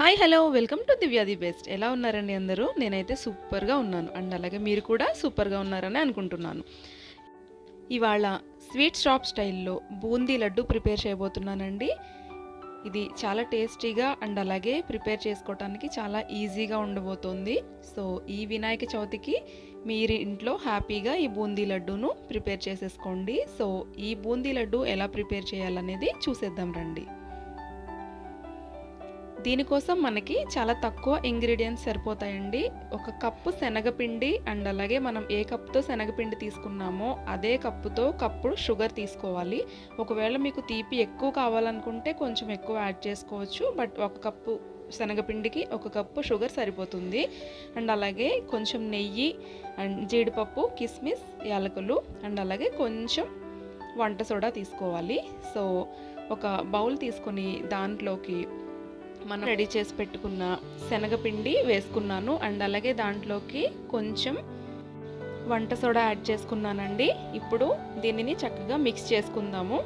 Hi hello welcome to Divya the best. ఎలా ఉన్నారండి అందరూ? నేనైతే సూపర్గా ఉన్నాను అండ్ అలాగే మీరు కూడా సూపర్గా ఉన్నారని అనుకుంటున్నాను. ఇవాళ స్వీట్ షాప్ స్టైల్లో బూందీ లడ్డు ప్రిపేర్ చేయబోతున్నానండి. ఇది చాలా టేస్టీగా అండ్ అలాగే ప్రిపేర్ చేసుకోవడానికి చాలా ఈజీగా ఉండబోతోంది. సో ఈ వినాయక చవితికి మీరు ఇంట్లో హ్యాపీగా ఈ బూందీ లడ్డూను ప్రిపేర్ చేసేసుకోండి. సో ఈ బూందీ లడ్డు ఎలా ప్రిపేర్ చేయాలనేది చూసేద్దాం రండి. దీనికోసం మనకి చాలా తక్కువ ఇంగ్రీడియంట్స్ సరిపోతాయండి. ఒక కప్పు శనగపిండి అండ్ అలాగే మనం ఏ కప్పుతో శనగపిండి తీసుకున్నామో అదే కప్పుతో కప్పు షుగర్ తీసుకోవాలి. ఒకవేళ మీకు తీపి ఎక్కువ కావాలనుకుంటే కొంచెం ఎక్కువ యాడ్ చేసుకోవచ్చు. బట్ ఒక కప్పు శనగపిండికి ఒక కప్పు షుగర్ సరిపోతుంది. అండ్ అలాగే కొంచెం నెయ్యి అండ్ జీడిపప్పు, కిస్మిస్, యాలకులు అండ్ అలాగే కొంచెం వంట సోడా తీసుకోవాలి. సో ఒక బౌల్ తీసుకొని దాంట్లోకి మనం రెడీ చేసి పెట్టుకున్న శనగపిండి వేసుకున్నాను అండ్ అలాగే దాంట్లోకి కొంచెం వంట సోడా యాడ్ చేసుకున్నానండి. ఇప్పుడు దీనిని చక్కగా మిక్స్ చేసుకుందాము.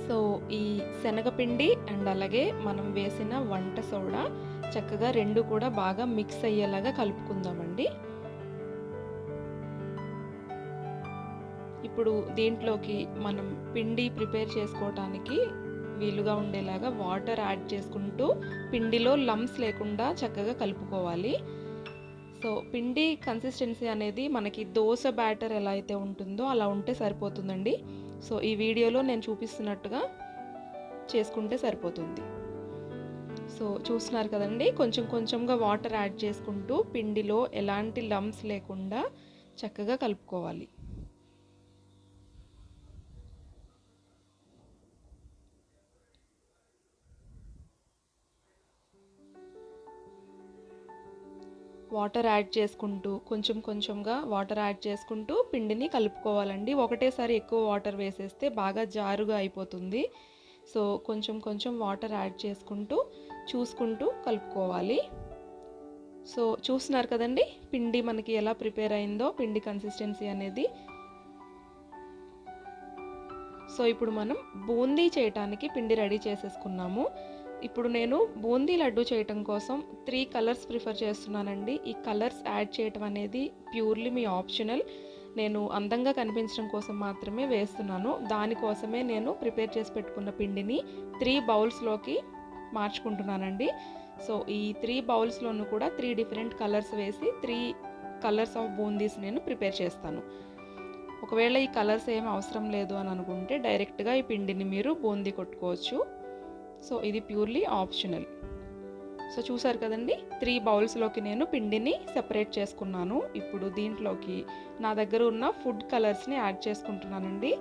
సో ఈ శనగపిండి అండ్ అలాగే మనం వేసిన వంట సోడా చక్కగా రెండు కూడా బాగా మిక్స్ అయ్యేలాగా కలుపుకుందామండి. ఇప్పుడు దీంట్లోకి మనం పిండి ప్రిపేర్ చేసుకోవటానికి వీలుగా ఉండేలాగా వాటర్ యాడ్ చేసుకుంటూ పిండిలో లమ్స్ లేకుండా చక్కగా కలుపుకోవాలి. సో పిండి కన్సిస్టెన్సీ అనేది మనకి దోశ బ్యాటర్ ఎలా అయితే ఉంటుందో అలా ఉంటే సరిపోతుందండి. సో ఈ వీడియోలో నేను చూపిస్తున్నట్టుగా చేసుకుంటే సరిపోతుంది. సో చూస్తున్నారు కదండి, కొంచెం కొంచెంగా వాటర్ యాడ్ చేసుకుంటూ పిండిలో ఎలాంటి లమ్స్ లేకుండా చక్కగా కలుపుకోవాలి. వాటర్ యాడ్ చేసుకుంటూ కొంచెం కొంచెంగా వాటర్ యాడ్ చేసుకుంటూ పిండిని కలుపుకోవాలండి. ఒకటేసారి ఎక్కువ వాటర్ వేసేస్తే బాగా జారుగా అయిపోతుంది. సో కొంచెం కొంచెం వాటర్ యాడ్ చేసుకుంటూ చూసుకుంటూ కలుపుకోవాలి. సో చూస్తున్నారు కదండి పిండి మనకి ఎలా ప్రిపేర్ అయిందో, పిండి కన్సిస్టెన్సీ అనేది. సో ఇప్పుడు మనం బూందీ చేయటానికి పిండి రెడీ చేసేసుకున్నాము. ఇప్పుడు నేను బూందీ లడ్డు చేయటం కోసం 3 కలర్స్ ప్రిఫర్ చేస్తున్నానండి. ఈ కలర్స్ యాడ్ చేయటం అనేది ప్యూర్లీ మీ ఆప్షనల్. నేను అందంగా కనిపించడం కోసం మాత్రమే వేస్తున్నాను. దానికోసమే నేను ప్రిపేర్ చేసి పెట్టుకున్న పిండిని 3 బౌల్స్లోకి మార్చుకుంటున్నానండి. సో ఈ 3 బౌల్స్లోనూ కూడా 3 డిఫరెంట్ కలర్స్ వేసి 3 కలర్స్ ఆఫ్ బూందీస్ నేను ప్రిపేర్ చేస్తాను. ఒకవేళ ఈ కలర్స్ ఏం అవసరం లేదు అని అనుకుంటే డైరెక్ట్గా ఈ పిండిని మీరు బూందీ కొట్టుకోవచ్చు. సో ఇది ప్యూర్లీ ఆప్షనల్. సో చూసారు కదండి 3 బౌల్స్లోకి నేను పిండిని సెపరేట్ చేసుకున్నాను. ఇప్పుడు దీంట్లోకి నా దగ్గర ఉన్న ఫుడ్ కలర్స్ని యాడ్ చేసుకుంటున్నానండి.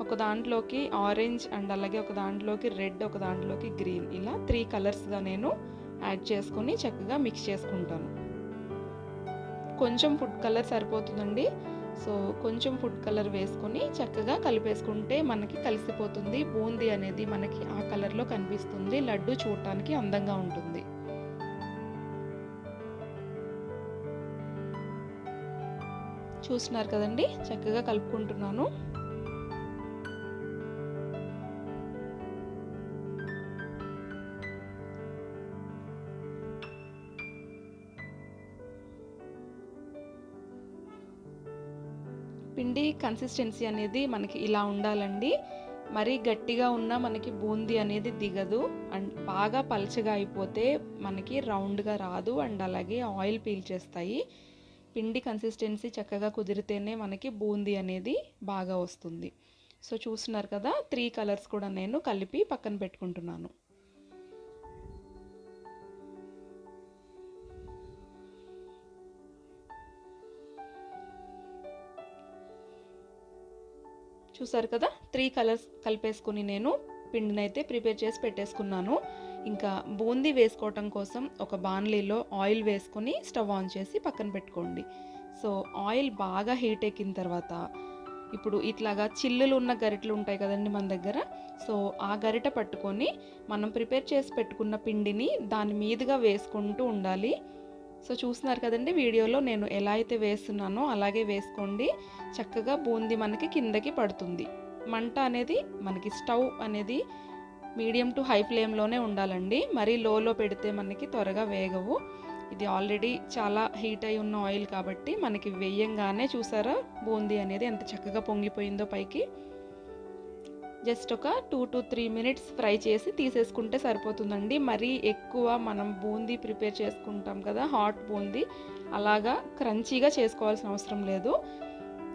ఒక దాంట్లోకి ఆరెంజ్ అండ్ అలాగే ఒక దాంట్లోకి రెడ్, ఒక దాంట్లోకి గ్రీన్, ఇలా 3 కలర్స్గా నేను యాడ్ చేసుకొని చక్కగా మిక్స్ చేసుకుంటాను. కొంచెం ఫుడ్ కలర్ సరిపోతుందండి. సో కొంచెం ఫుడ్ కలర్ వేసుకొని చక్కగా కలిపేసుకుంటే మనకి కలిసిపోతుంది. బూందీ అనేది మనకి ఆ కలర్లో కనిపిస్తుంది. లడ్డు చూడటానికి అందంగా ఉంటుంది. చూస్తున్నారు కదండి చక్కగా కలుపుకుంటున్నాను. పిండి కన్సిస్టెన్సీ అనేది మనకి ఇలా ఉండాలండి. మరీ గట్టిగా ఉన్నా మనకి బూందీ అనేది దిగదు అండ్ బాగా పల్చగా అయిపోతే మనకి రౌండ్గా రాదు అండ్ అలాగే ఆయిల్ పీల్చేస్తాయి. పిండి కన్సిస్టెన్సీ చక్కగా కుదిరితేనే మనకి బూందీ అనేది బాగా వస్తుంది. సో చూస్తున్నారు కదా 3 కలర్స్ కూడా నేను కలిపి పక్కన పెట్టుకుంటున్నాను. చూసారు కదా 3 కలర్స్ కలిపేసుకొని నేను పిండిని అయితే ప్రిపేర్ చేసి పెట్టేసుకున్నాను. ఇంకా బూందీ వేసుకోవటం కోసం ఒక బాణలీలో ఆయిల్ వేసుకొని స్టవ్ ఆన్ చేసి పక్కన పెట్టుకోండి. సో ఆయిల్ బాగా హీట్ ఎక్కిన తర్వాత ఇప్పుడు ఇట్లాగా చిల్లులు ఉన్న గరిటెలు ఉంటాయి కదండి మన దగ్గర. సో ఆ గరిట పట్టుకొని మనం ప్రిపేర్ చేసి పెట్టుకున్న పిండిని దాని మీదుగా వేసుకుంటూ ఉండాలి. సో చూస్తున్నారు కదండి వీడియోలో నేను ఎలా అయితే వేస్తున్నానో అలాగే వేసుకోండి. చక్కగా బూందీ మనకి కిందకి పడుతుంది. మంట అనేది మనకి స్టవ్ అనేది మీడియం టు హై ఫ్లేమ్లోనే ఉండాలండి. మరీ లోలో పెడితే మనకి త్వరగా వేగవు. ఇది ఆల్రెడీ చాలా హీట్ అయి ఉన్న ఆయిల్ కాబట్టి మనకి వేయంగానే చూసారా బూందీ అనేది ఎంత చక్కగా పొంగిపోయిందో పైకి. జస్ట్ ఒక 2 to 3 మినిట్స్ ఫ్రై చేసి తీసేసుకుంటే సరిపోతుందండి. మరీ ఎక్కువ మనం బూందీ ప్రిపేర్ చేసుకుంటాం కదా, హాట్ బూందీ, అలాగా క్రంచీగా చేసుకోవాల్సిన అవసరం లేదు.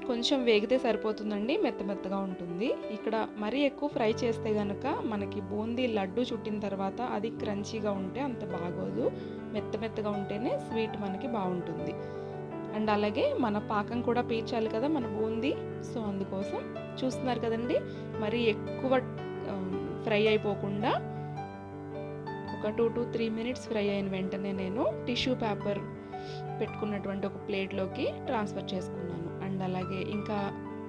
కొంచెం వేగితే సరిపోతుందండి, మెత్తగా ఉంటుంది. ఇక్కడ మరీ ఎక్కువ ఫ్రై చేస్తే కనుక మనకి బూందీ లడ్డు చుట్టిన తర్వాత అది క్రంచీగా ఉంటే అంత బాగోదు. మెత్తగా ఉంటేనే స్వీట్ మనకి బాగుంటుంది. అండ్ అలాగే మన పాకం కూడా పీల్చాలి కదా మన బూందీ. సో అందుకోసం చూస్తున్నారు కదండి, మరీ ఎక్కువ ఫ్రై అయిపోకుండా ఒక 2 to 3 మినిట్స్ ఫ్రై అయిన వెంటనే నేను టిష్యూ పేపర్ పెట్టుకున్నటువంటి ఒక ప్లేట్లోకి ట్రాన్స్ఫర్ చేసుకున్నాను. అండ్ అలాగే ఇంకా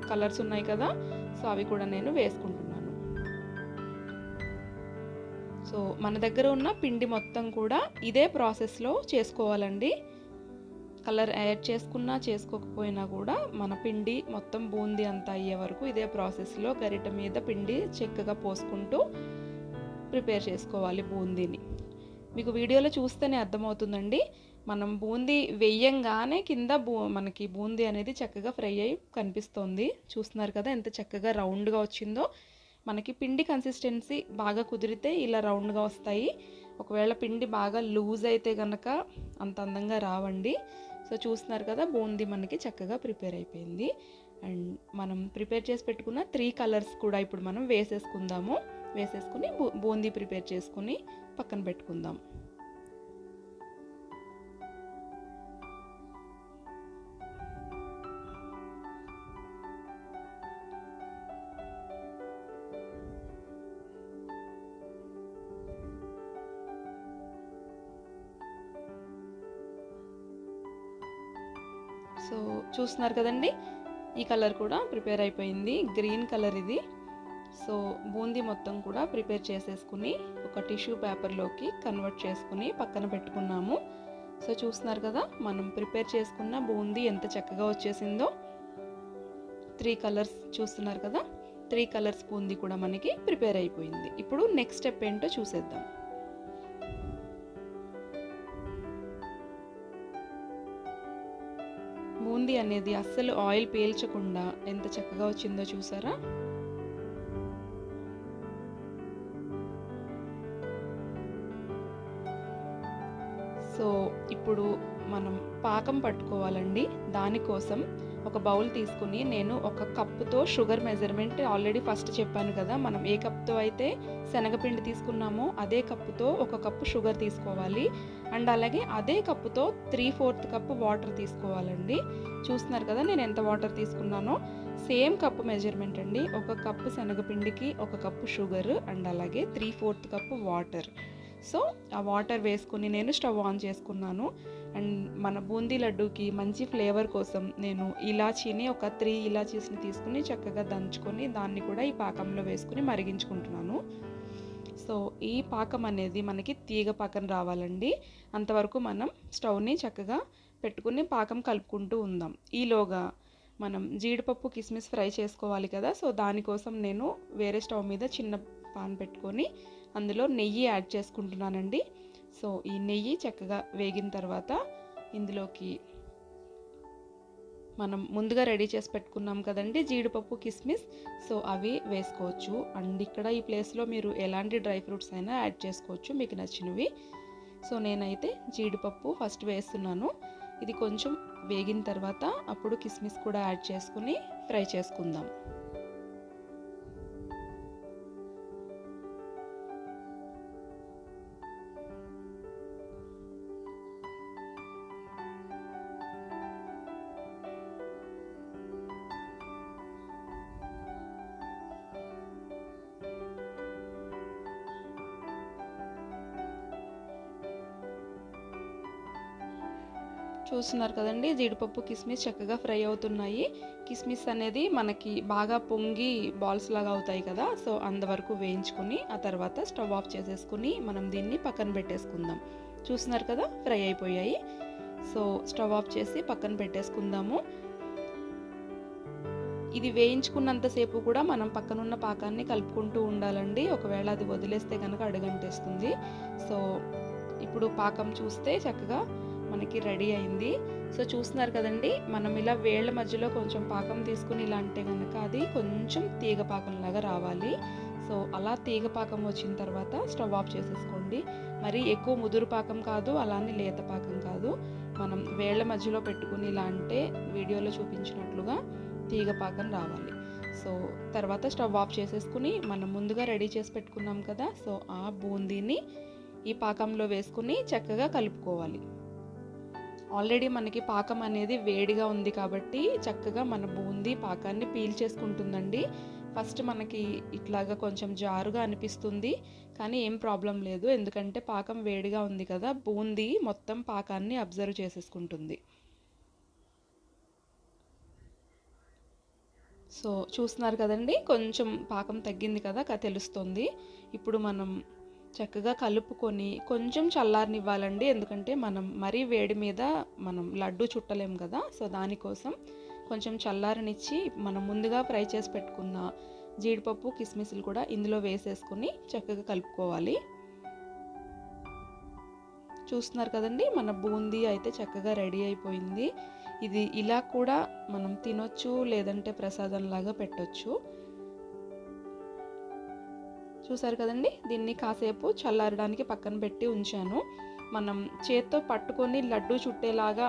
కలర్స్ ఉన్నాయి కదా, సో అవి కూడా నేను వేసుకుంటున్నాను. సో మన దగ్గర ఉన్న పిండి మొత్తం కూడా ఇదే ప్రాసెస్లో చేసుకోవాలండి. కలర్ యాడ్ చేసుకున్నా చేసుకోకపోయినా కూడా మన పిండి మొత్తం బూందీ అంతా అయ్యే వరకు ఇదే ప్రాసెస్లో గరిటె మీద పిండి చక్కగా పోసుకుంటూ ప్రిపేర్ చేసుకోవాలి బూందీని. మీకు వీడియోలో చూస్తేనే అర్థమవుతుందండి, మనం బూందీ వేయంగానే కింద మనకి బూందీ అనేది చక్కగా ఫ్రై అయ్యి కనిపిస్తుంది. చూస్తున్నారు కదా ఎంత చక్కగా రౌండ్గా వచ్చిందో. మనకి పిండి కన్సిస్టెన్సీ బాగా కుదిరితే ఇలా రౌండ్గా వస్తాయి. ఒకవేళ పిండి బాగా లూజ్ అయితే కనుక అంత అందంగా రావండి. సో చూస్తున్నారు కదా బూందీ మనకి చక్కగా ప్రిపేర్ అయిపోయింది. అండ్ మనం ప్రిపేర్ చేసి పెట్టుకున్న 3 కలర్స్ కూడా ఇప్పుడు మనం వేసేసుకుని బూందీ ప్రిపేర్ చేసుకుని పక్కన పెట్టుకుందాం. సో చూస్తున్నారు కదండి, ఈ కలర్ కూడా ప్రిపేర్ అయిపోయింది, గ్రీన్ కలర్ ఇది. సో బూందీ మొత్తం కూడా ప్రిపేర్ చేసేసుకుని ఒక టిష్యూ పేపర్లోకి కన్వర్ట్ చేసుకుని పక్కన పెట్టుకున్నాము. సో చూస్తున్నారు కదా మనం ప్రిపేర్ చేసుకున్న బూందీ ఎంత చక్కగా వచ్చేసిందో. 3 కలర్స్ చూస్తున్నారు కదా, 3 కలర్స్ బూందీ కూడా మనకి ప్రిపేర్ అయిపోయింది. ఇప్పుడు నెక్స్ట్ స్టెప్ ఏంటో చూసేద్దాం. బూందీ అనేది అస్సలు ఆయిల్ పీల్చకుండా ఎంత చక్కగా వచ్చిందో చూసారా. సో ఇప్పుడు మనం పాకం పట్టుకోవాలండి. దానికోసం ఒక బౌల్ తీసుకుని నేను ఒక కప్పుతో షుగర్ మెజర్మెంట్ ఆల్రెడీ ఫస్ట్ చెప్పాను కదా, మనం ఏ కప్తో అయితే శనగపిండి తీసుకున్నామో అదే కప్పుతో ఒక కప్పు షుగర్ తీసుకోవాలి. అండ్ అలాగే అదే కప్పుతో 3/4 కప్పు వాటర్ తీసుకోవాలండి. చూస్తున్నారు కదా నేను ఎంత వాటర్ తీసుకున్నానో, సేమ్ కప్పు మెజర్మెంట్ అండి. ఒక కప్పు శనగపిండికి ఒక కప్పు షుగర్ అండ్ అలాగే 3/4 కప్పు వాటర్. సో ఆ వాటర్ వేసుకుని నేను స్టవ్ ఆన్ చేసుకున్నాను. అండ్ మన బూందీ లడ్డూకి మంచి ఫ్లేవర్ కోసం నేను ఇలాచీని ఒక 3 ఇలాచీస్ని తీసుకుని చక్కగా దంచుకొని దాన్ని కూడా ఈ పాకంలో వేసుకుని మరిగించుకుంటున్నాను. సో ఈ పాకం అనేది మనకి తీగ పాకం రావాలండి. అంతవరకు మనం స్టవ్ని చక్కగా పెట్టుకుని పాకం కలుపుకుంటూ ఉందాం. ఈలోగా మనం జీడిపప్పు కిస్మిస్ ఫ్రై చేసుకోవాలి కదా, సో దానికోసం నేను వేరే స్టవ్ మీద చిన్న పాన్ పెట్టుకొని అందులో నెయ్యి యాడ్ చేసుకుంటున్నానండి. సో ఈ నెయ్యి చక్కగా వేగిన తర్వాత ఇందులోకి మనం ముందుగా రెడీ చేసి పెట్టుకున్నాం కదండి జీడిపప్పు కిస్మిస్, సో అవి వేసుకోవచ్చు. అండ్ ఇక్కడ ఈ ప్లేస్లో మీరు ఎలాంటి డ్రై ఫ్రూట్స్ అయినా యాడ్ చేసుకోవచ్చు మీకు నచ్చినవి. సో నేనైతే జీడిపప్పు ఫస్ట్ వేస్తున్నాను. ఇది కొంచెం వేగిన తర్వాత అప్పుడు కిస్మిస్ కూడా యాడ్ చేసుకుని ఫ్రై చేసుకుందాం. చూస్తున్నారు కదండి జీడిపప్పు కిస్మిస్ చక్కగా ఫ్రై అవుతున్నాయి. కిస్మిస్ అనేది మనకి బాగా పొంగి బాల్స్ లాగా అవుతాయి కదా, సో అంతవరకు వేయించుకుని ఆ తర్వాత స్టవ్ ఆఫ్ చేసేసుకుని మనం దీన్ని పక్కన పెట్టేసుకుందాం. చూస్తున్నారు కదా ఫ్రై అయిపోయాయి. సో స్టవ్ ఆఫ్ చేసి పక్కన పెట్టేసుకుందాము. ఇది వేయించుకున్నంతసేపు కూడా మనం పక్కనున్న పాకాన్ని కలుపుకుంటూ ఉండాలండి. ఒకవేళ అది వదిలేస్తే కనుక అడుగంటేస్తుంది. సో ఇప్పుడు పాకం చూస్తే చక్కగా మనకి రెడీ అయింది. సో చూస్తున్నారు కదండి, మనం ఇలా వేళ్ళ మధ్యలో కొంచెం పాకం తీసుకుని ఇలా అంటే కనుక అది కొంచెం తీగ పాకంలాగా రావాలి. సో అలా తీగ పాకం వచ్చిన తర్వాత స్టవ్ ఆఫ్ చేసేసుకోండి. మరి ఎక్కువ ముదురు పాకం కాదు, అలానే లేత పాకం కాదు. మనం వేళ్ళ మధ్యలో పెట్టుకుని ఇలా అంటే వీడియోలో చూపించినట్లుగా తీగ పాకం రావాలి. సో తర్వాత స్టవ్ ఆఫ్ చేసేసుకుని మనం ముందుగా రెడీ చేసి పెట్టుకున్నాం కదా, సో ఆ బూందీని ఈ పాకంలో వేసుకుని చక్కగా కలుపుకోవాలి. ఆల్రెడీ మనకి పాకం అనేది వేడిగా ఉంది కాబట్టి చక్కగా మన బూందీ పాకాన్ని పీల్చేసుకుంటుందండి. ఫస్ట్ మనకి ఇట్లాగా కొంచెం జారుగా అనిపిస్తుంది, కానీ ఏం ప్రాబ్లం లేదు. ఎందుకంటే పాకం వేడిగా ఉంది కదా, బూందీ మొత్తం పాకాన్ని అబ్జర్వ్ చేసేసుకుంటుంది. సో చూస్తున్నారు కదండి, కొంచెం పాకం తగ్గింది కదా తెలుస్తుంది. ఇప్పుడు మనం చక్కగా కలుపుకొని కొంచెం చల్లారనివ్వాలండి. ఎందుకంటే మనం మరీ వేడి మీద మనం లడ్డు చుట్టలేం కదా, సో దానికోసం కొంచెం చల్లారనిచ్చి మనం ముందుగా ఫ్రై చేసి పెట్టుకున్న జీడిపప్పు కిస్మిస్లు కూడా ఇందులో వేసేసుకుని చక్కగా కలుపుకోవాలి. చూస్తున్నారు కదండి, మన బూందీ అయితే చక్కగా రెడీ అయిపోయింది. ఇది ఇలా కూడా మనం తినొచ్చు, లేదంటే ప్రసాదంలాగా పెట్టొచ్చు. చూసారు కదండి, దీన్ని కాసేపు చల్లారడానికి పక్కన పెట్టి ఉంచాను. మనం చేత్తో పట్టుకొని లడ్డు చుట్టేలాగా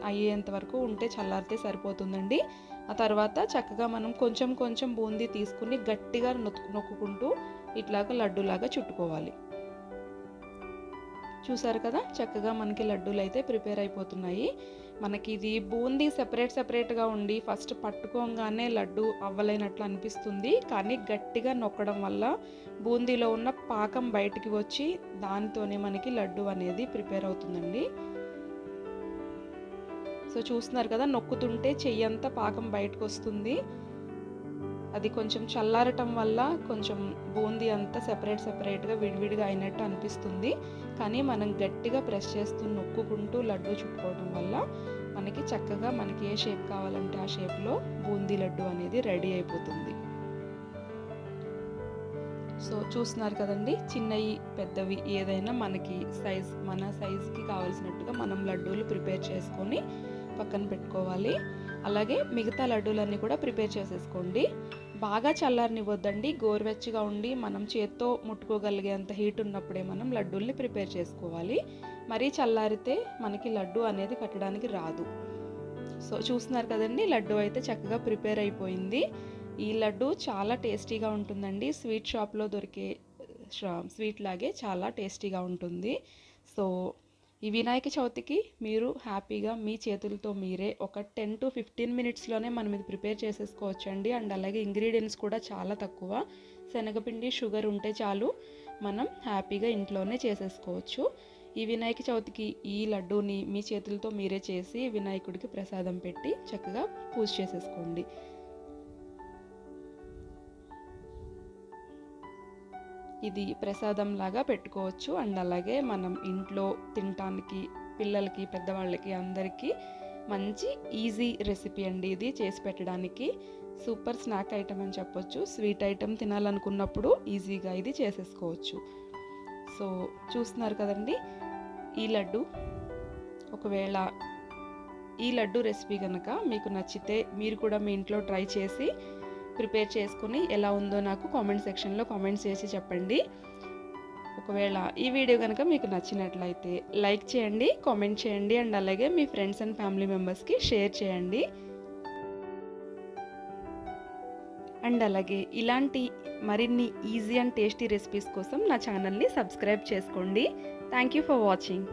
అయ్యేంత వరకు ఉంటే చల్లారితే సరిపోతుందండి. ఆ తర్వాత చక్కగా మనం కొంచెం కొంచెం బూందీ తీసుకుని గట్టిగా నొక్కుంటూ ఇట్లాగా లడ్డూలాగా చుట్టుకోవాలి. చూసారు కదా, చక్కగా మనకి లడ్డూలు అయితే ప్రిపేర్ అయిపోతున్నాయి. మనకి ఇది బూందీ సెపరేట్గా ఉండి ఫస్ట్ పట్టుకోగానే లడ్డు అవ్వలేనట్లు అనిపిస్తుంది, కానీ గట్టిగా నొక్కడం వల్ల బూందీలో ఉన్న పాకం బయటికి వచ్చి దానితోనే మనకి లడ్డు అనేది ప్రిపేర్ అవుతుందండి. సో చూస్తున్నారు కదా, నొక్కుతుంటే చెయ్యంతా పాకం బయటకు వస్తుంది. అది కొంచెం చల్లారటం వల్ల కొంచెం బూందీ అంతా సెపరేట్గా విడివిడిగా అయినట్టు అనిపిస్తుంది, కానీ మనం గట్టిగా ప్రెస్ చేస్తూ నొక్కుంటూ లడ్డు చుట్టుకోవడం వల్ల మనకి చక్కగా మనకి ఏ షేప్ కావాలంటే ఆ షేప్లో బూందీ లడ్డు అనేది రెడీ అయిపోతుంది. సో చూస్తున్నారు కదండి, చిన్నవి పెద్దవి ఏదైనా మనకి మన సైజ్కి కావాల్సినట్టుగా మనం లడ్డూలు ప్రిపేర్ చేసుకొని పక్కన పెట్టుకోవాలి. అలాగే మిగతా లడ్డూలన్నీ కూడా ప్రిపేర్ చేసేసుకోండి. బాగా చల్లారనివ్వద్దండి, గోరువెచ్చగా ఉండి మనం చేత్తో ముట్టుకోగలిగేంత హీట్ ఉన్నప్పుడే మనం లడ్డూల్ని ప్రిపేర్ చేసుకోవాలి. మరీ చల్లారితే మనకి లడ్డు అనేది కట్టడానికి రాదు. సో చూస్తున్నారు కదండి, లడ్డు అయితే చక్కగా ప్రిపేర్ అయిపోయింది. ఈ లడ్డు చాలా టేస్టీగా ఉంటుందండి. స్వీట్ షాప్లో దొరికే స్వీట్ లాగే చాలా టేస్టీగా ఉంటుంది. సో ఈ వినాయక చవితికి మీరు హ్యాపీగా మీ చేతులతో మీరే ఒక 10 to 15 మినిట్స్లోనే మనం ఇది ప్రిపేర్ చేసేసుకోవచ్చండి. అండ్ అలాగే ఇంగ్రీడియంట్స్ కూడా చాలా తక్కువ, శనగపిండి షుగర్ ఉంటే చాలు, మనం హ్యాపీగా ఇంట్లోనే చేసేసుకోవచ్చు. ఈ వినాయక చవితికి ఈ లడ్డూని మీ చేతులతో మీరే చేసి వినాయకుడికి ప్రసాదం పెట్టి చక్కగా పూజ చేసేసుకోండి. ఇది ప్రసాదం లాగా పెట్టుకోవచ్చు. అండ్ అలాగే మనం ఇంట్లో తినటానికి పిల్లలకి పెద్దవాళ్ళకి అందరికీ మంచి ఈజీ రెసిపీ అండి. ఇది చేసి పెట్టడానికి సూపర్ స్నాక్ ఐటమ్ అని చెప్పొచ్చు. స్వీట్ ఐటమ్ తినాలనుకున్నప్పుడు ఈజీగా ఇది చేసేసుకోవచ్చు. సో చూస్తున్నారు కదండి, ఈ లడ్డు ఒకవేళ ఈ లడ్డు రెసిపీ కనుక మీకు నచ్చితే మీరు కూడా మీ ఇంట్లో ట్రై చేసి ప్రిపేర్ చేసుకుని ఎలా ఉందో నాకు కామెంట్ సెక్షన్లో కామెంట్స్ చేసి చెప్పండి. ఒకవేళ ఈ వీడియో కనుక మీకు నచ్చినట్లయితే లైక్ చేయండి, కామెంట్ చేయండి, అండ్ అలాగే మీ ఫ్రెండ్స్ అండ్ ఫ్యామిలీ మెంబర్స్కి షేర్ చేయండి. అండ్ అలాగే ఇలాంటి మరిన్ని ఈజీ అండ్ టేస్టీ రెసిపీస్ కోసం నా ఛానల్ని సబ్స్క్రైబ్ చేసుకోండి. Thank you for watching.